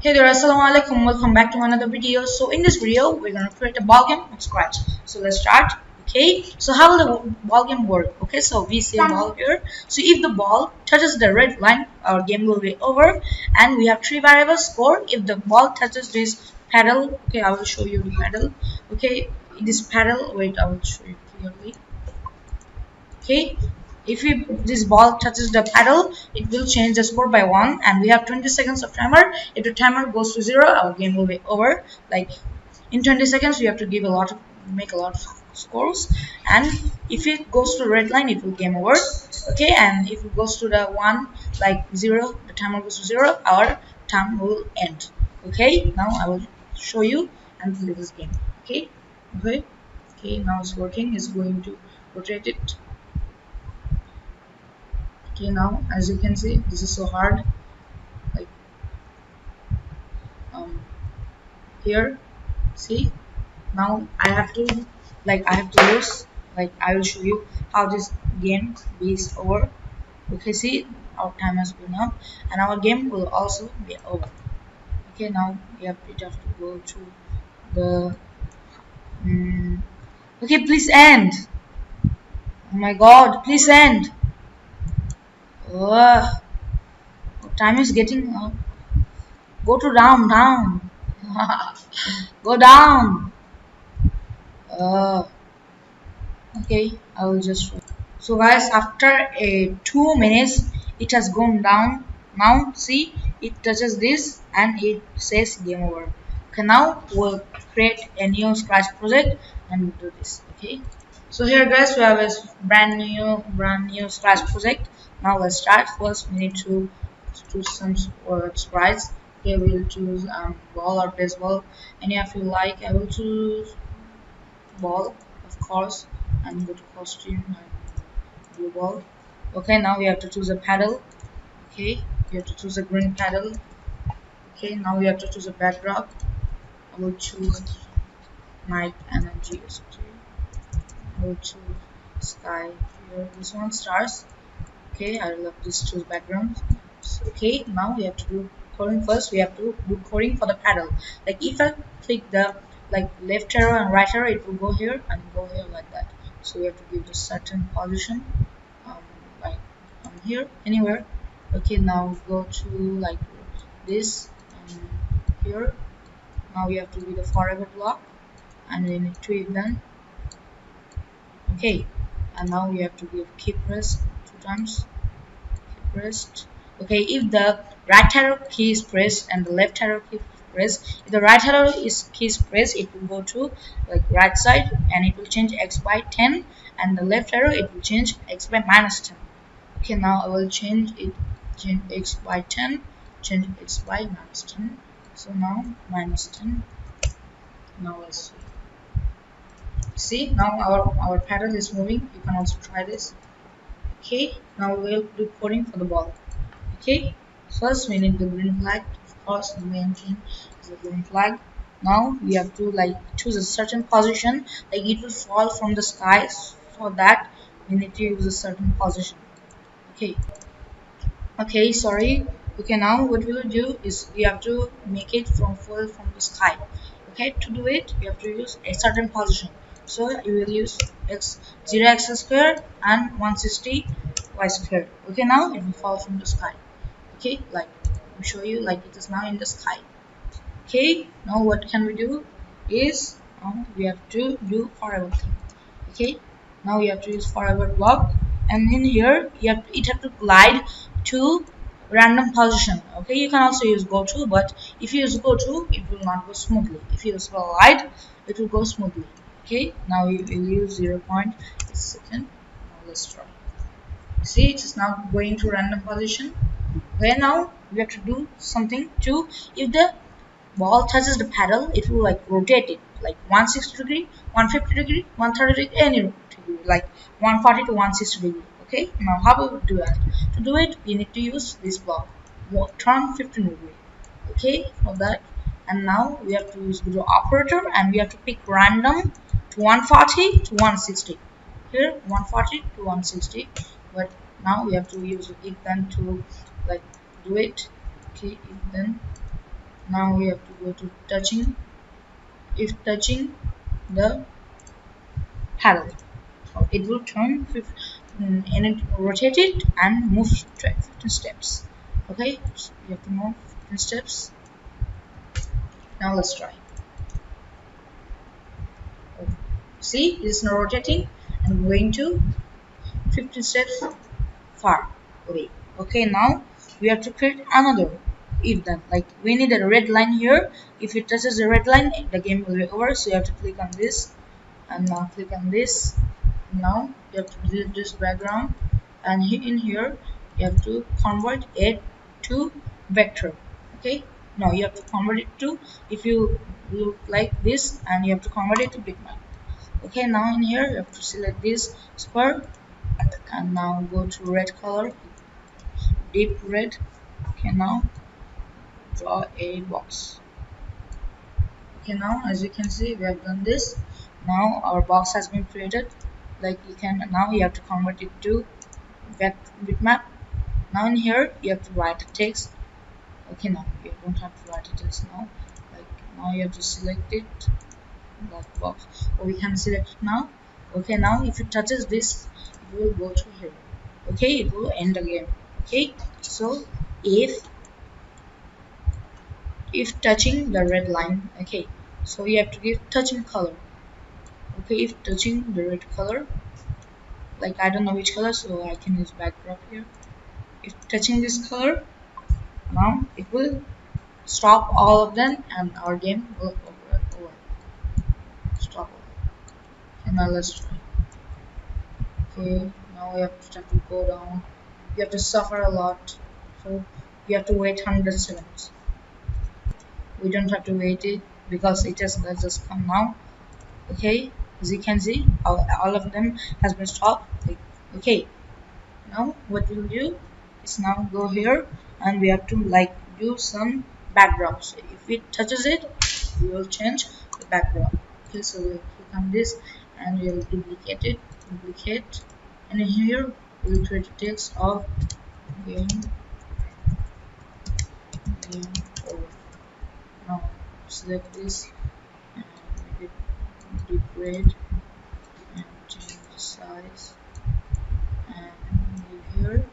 Hey there, assalamualaikum, welcome back to another video. So in this video we're gonna create a ball game from scratch. So let's start. Okay, so how will the ball game work? Okay, so we see a ball here. So if the ball touches the red line, our game will be over. And we have three variables: score. If the ball touches this paddle, okay, I will show you the paddle. Okay, this paddle, wait, I will show you clearly. Okay, if this ball touches the paddle, it will change the score by 1, and we have 20 seconds of timer. If the timer goes to 0, our game will be over. Like in 20 seconds we have to make a lot of scores, and if it goes to red line, it will game over. Okay, and if it goes to the 1, like 0, the timer goes to 0, our time will end. Okay, now I will show you and play this game. Okay, now it's working. It's going to rotate it. Okay, now as you can see, this is so hard. Like here, see, now I have to use, like, I will show you how this game is over. Okay, see, our time has been up and our game will also be over. Okay, now we have to go to the okay, please end. Oh my god, please end. Time is getting up. Go to down. Go down. Okay, I will just show. So guys, after 2 minutes it has gone down. Now see, it touches this and it says game over. Okay, now we'll create a new scratch project and do this. Okay, so here guys, we have a brand new scratch project. Now let's start. First we need to choose some sprites. Okay, we'll choose ball or baseball, any of you like. I will choose ball, of course, and go to costume and blue ball. Okay, now we have to choose a paddle. Okay, you have to choose a green paddle. Okay, now we have to choose a backdrop. I will choose night energy. I will choose sky here. This one stars. Okay, I love this choose background. So, okay, now we have to do coding first. We have to do coding for the paddle. Like if I click the left arrow and right arrow, it will go here and go here like that. So we have to give the certain position, like here, anywhere. Okay, now go to like this here. Now we have to do the forever block, and we need to even. Okay, and now we have to give key press 2 times. Key pressed. Okay, if the right arrow key is pressed and the left arrow key is pressed, if the right arrow key is pressed, it will go to like right side and it will change x by 10, and the left arrow it will change x by -10. Okay, now I will change x by 10, change x by -10. So now -10. Now let's see. Now our paddle is moving. You can also try this. Okay, now we will do coding for the ball. Okay, first we need the green flag. Of course, the main thing is the green flag. Now we have to like choose a certain position, like it will fall from the sky. For that we need to use a certain position. Okay, sorry. Okay, now what we will do is we have to make it fall from the sky. Okay, to do it we have to use a certain position. So you will use 0x square and 160 y square. Okay, now it will fall from the sky. Okay, like I'll show you, like it is now in the sky. Okay, now what can we do is we have to do forever thing. Okay, now we have to use forever block, and in here it have to glide to random position. Okay, you can also use go to, but if you use go to, it will not go smoothly. If you use glide, it will go smoothly. Okay, now we will use 0.8 second. Now let's try. See, it is now going to random position. Okay, now we have to do something to, if the ball touches the paddle, it will like rotate it like 160 degree, 150 degree, 130 degree, any degree, like 140 to 160 degree. Okay, now how will we do that? To do it, we need to use this block, turn 15 degree. Okay, for that, and now we have to use the operator, and we have to pick random to 140 to 160. Here 140 to 160, but now we have to use if then to like do it. Okay, if then Now we have to go to touching. If touching the paddle, it will turn and it rotate it and move 15 steps. Okay, so you have to move 15 steps. Now let's try. Oh, see, it's now rotating and going to 15 steps far away. Okay, now we have to create another if then, like we need a red line here. If it touches the red line, the game will be over. So you have to click on this and now click on this. Now you have to delete this background, and in here you have to convert it to vector. Okay, now you have to convert it to, if you look like this, and you have to convert it to bitmap. Okay, now in here you have to select this square and now go to red color, deep red. Okay, now draw a box. Okay, now as you can see we have done this. Now our box has been created. Like you can, now you have to convert it to bitmap. Now in here you have to write a text. Okay, now you don't have to write a text now. Like now you have to select it, that box, or we can select it now. Okay, now if it touches this, it will go to here. Okay, it will end the game. Okay, so if touching the red line, okay, so you have to give touching color. Okay, if touching the red color, like I don't know which color, so I can use backdrop here. If touching this color, now it will stop all of them and our game will over. Stop over. Okay, now let's try. Okay, now we have to go down. You have to suffer a lot, so you have to wait 100 seconds. We don't have to wait it because it has just come now. Okay, as you can see, all of them has been stopped. Okay, now what we'll do is now go here and we have to like do some background. So if it touches it, we will change the background. Okay, so we'll click on this and we'll duplicate, and in here we'll create a text of game game over. Now select this and make it deep red and change the size and leave here.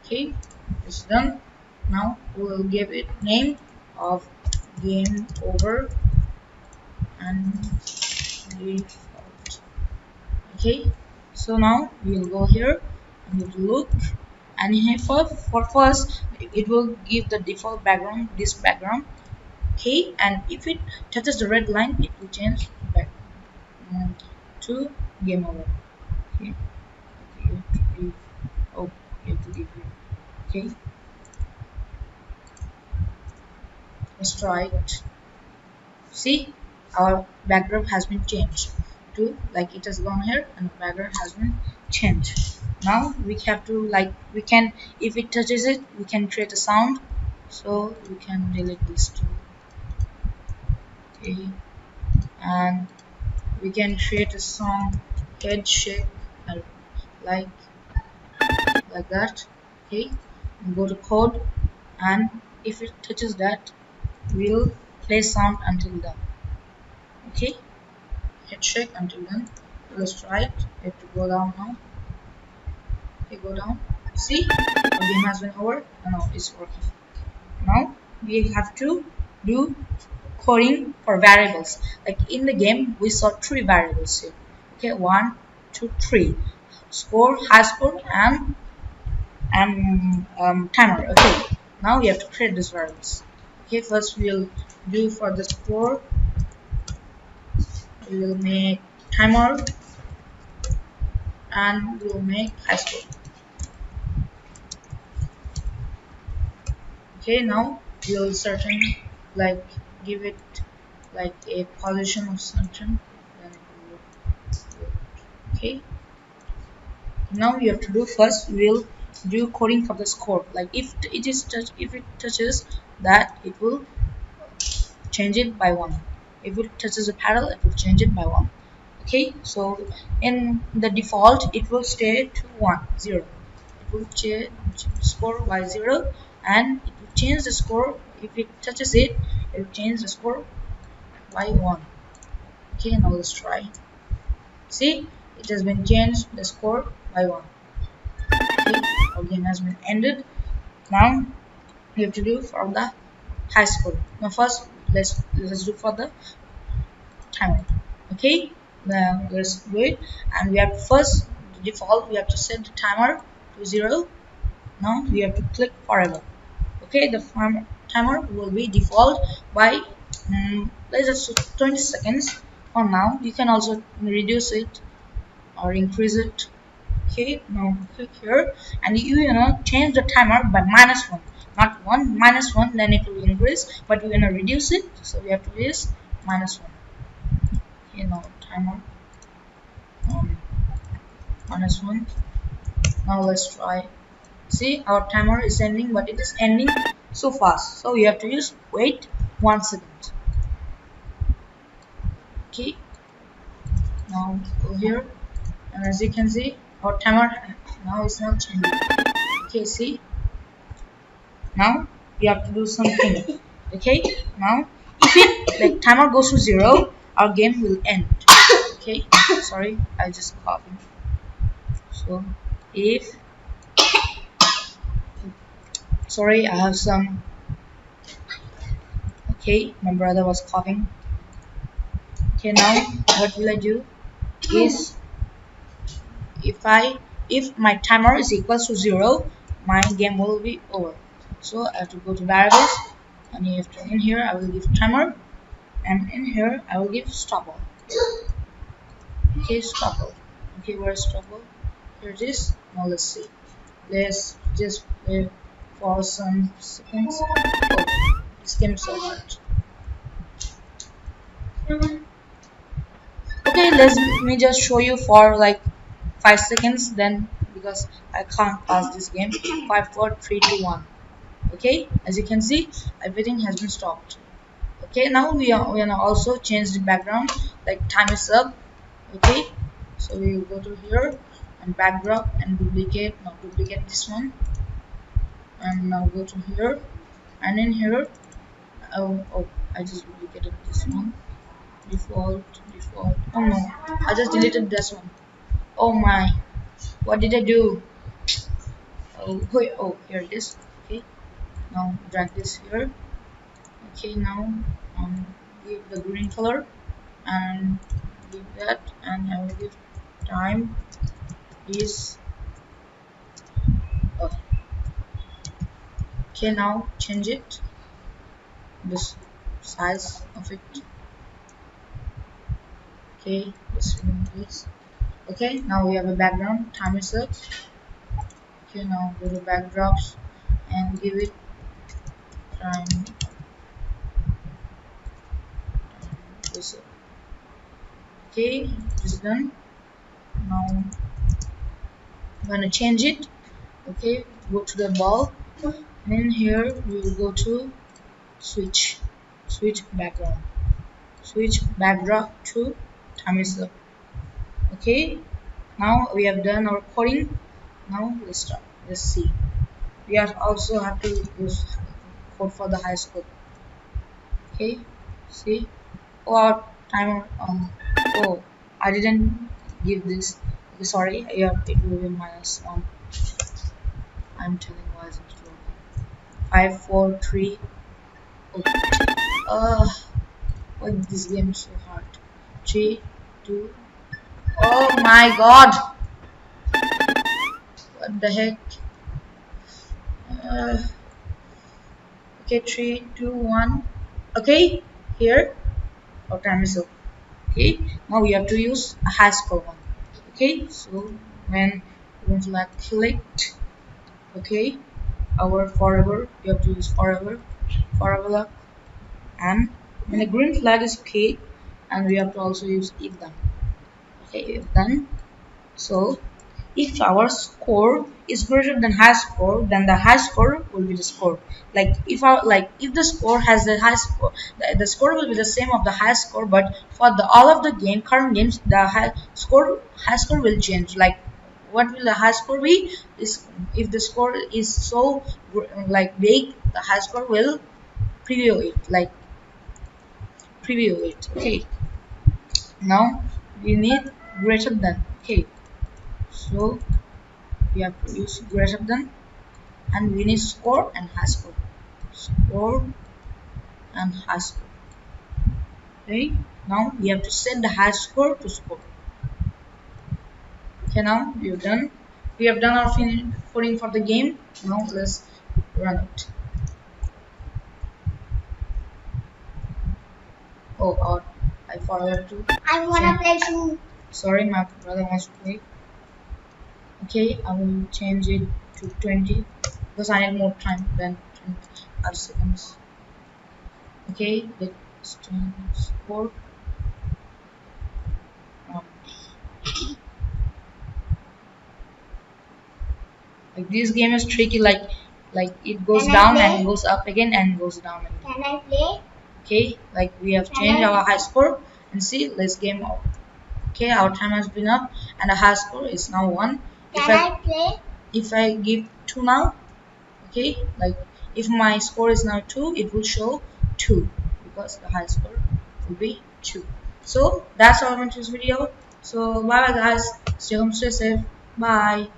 Okay, it's done. Now we will give it name of game over and default. Okay, so now we will go here and we will look, and here for first it will give the default background, this background. Okay, and if it touches the red line, it will change back to game over. Okay, you have to give, oh, you have to give it. Okay, let's try it. See, our background has been changed to, like it has gone here and the background has been changed. Now we have to, like we can, if it touches it, we can create a sound. So we can delete this too. Okay, and we can create a song head shake like that. Okay, and go to code, and if it touches that, we'll play sound until done. Okay, head shake until then. Let's try it. You have to go down now. Okay, go down. See, our game has been over. Now it's working. Now we have to do coding for variables. Like in the game, we saw 3 variables here. Okay, 1, 2, 3. Score, high score, and timer. Okay, now we have to create these variables. Okay, first we'll do for the score. We will make timer and we will make high score. Okay, now we'll certain, like give it like a position of certain, then it will work. Okay, now we have to do, first we'll do coding for the score. Like if it touches that, it will change it by 1. If it touches a paddle, it will change it by 1. Okay, so in the default it will stay to 1 0. will change score by 0, and it will change the score. If it touches it, it will change the score by 1. Okay, now let's try. See, it has been changed the score by 1. Okay, our game has been ended. Now we have to do for the high score. Now first let's do for the timer. Okay, now let's do it, and we have to first default. We have to set the timer to 0. Now we have to click forever. Okay, the timer will be default by let's just 20 seconds for now. You can also reduce it or increase it. Okay, now click here, and you know change the timer by -1, not 1, -1, then it will increase, but we're gonna reduce it, so we have to use -1. Okay, now timer um, -1. Now let's try. See, our timer is ending, but it is ending so fast, so you have to use wait 1 second. Okay, now go here, and as you can see, our timer now is not changing. Okay, see, now we have to do something. Okay, now if it like timer goes to 0, our game will end. Okay, sorry, I just coughing. So if sorry, I have some. Okay, my brother was coughing. Okay, now what will I do is if my timer is equals to 0, my game will be over. So I have to go to variables, and in here I will give timer, and in here I will give stopper. Okay, stopper. Okay, where's stopper? Here it is. Now let's see. Let's just play for some seconds. Oh, this game is so hard. Okay, let me just show you for like 5 seconds, then because I can't pass this game. 5, 4, 3, 2, 1. Okay, as you can see, everything has been stopped. Okay, now we gonna also change the background, like time is up. Okay, so we will go to here and backdrop and duplicate. Now duplicate this one, and now go to here, and in here, oh, I just duplicated this one. Default. Oh no, I just deleted this one. Oh my, what did I do? Oh, wait, oh, here it is. Okay, now drag this here. Okay, now give the green color and give that, and I will give time is oh. Okay, now change it, this size of it. Okay, just remove this. Okay, now we have a background, time is up. Okay, now go to backdrops and give it time is up. Okay, this is done. Now I'm gonna change it. Okay, go to the ball, and in here we will go to switch background, switch backdrop to time is up. Okay, now we have done our coding. Now let's start. Let's see. We also have to use code for the high score. Okay, see. Oh, our timer. Oh, I didn't give this. Okay, sorry. Yeah, it will be -1. I'm telling why isn't it working? 5, 4, 3. Oh, why this game is so hard? 3, 2. Oh my God! What the heck? Okay, 3, 2, 1. Okay, here our time is up. Okay, now we have to use a high score one. Okay, so when we're going to like clicked, okay, our forever, you have to use forever luck, and when the green flag is okay, and we have to also use if done. Okay, if done. So if our score is greater than high score, then the high score will be the score. Like if the score has the high score, the score will be the same of the high score, but for the all of the current games, the high score will change. Like what will the high score be? Is if the score is so like big, the high score will preview it, like preview it. Okay, now we need greater than. Okay, so we have to use greater than, and we need score and high score. Score and high score. Okay, now we have to set the high score to score. Okay, now we have done. We have done our coding for the game. Now let's run it. Oh, I forgot to. I wanna play too. Sorry, my brother wants to play. Okay, I will change it to 20 because I need more time than 25 seconds. Okay, let's change score. Um, like this game is tricky. Like it goes down and goes up again and goes down again. Can I play? Okay, like we have changed our high score and see. Let's game over. Okay, our time has been up and the high score is now 1. Can I play? If I give 2 now, okay, like if my score is now 2, it will show 2 because the high score will be 2. So that's all in this video. So bye bye guys, stay home, stay safe, bye.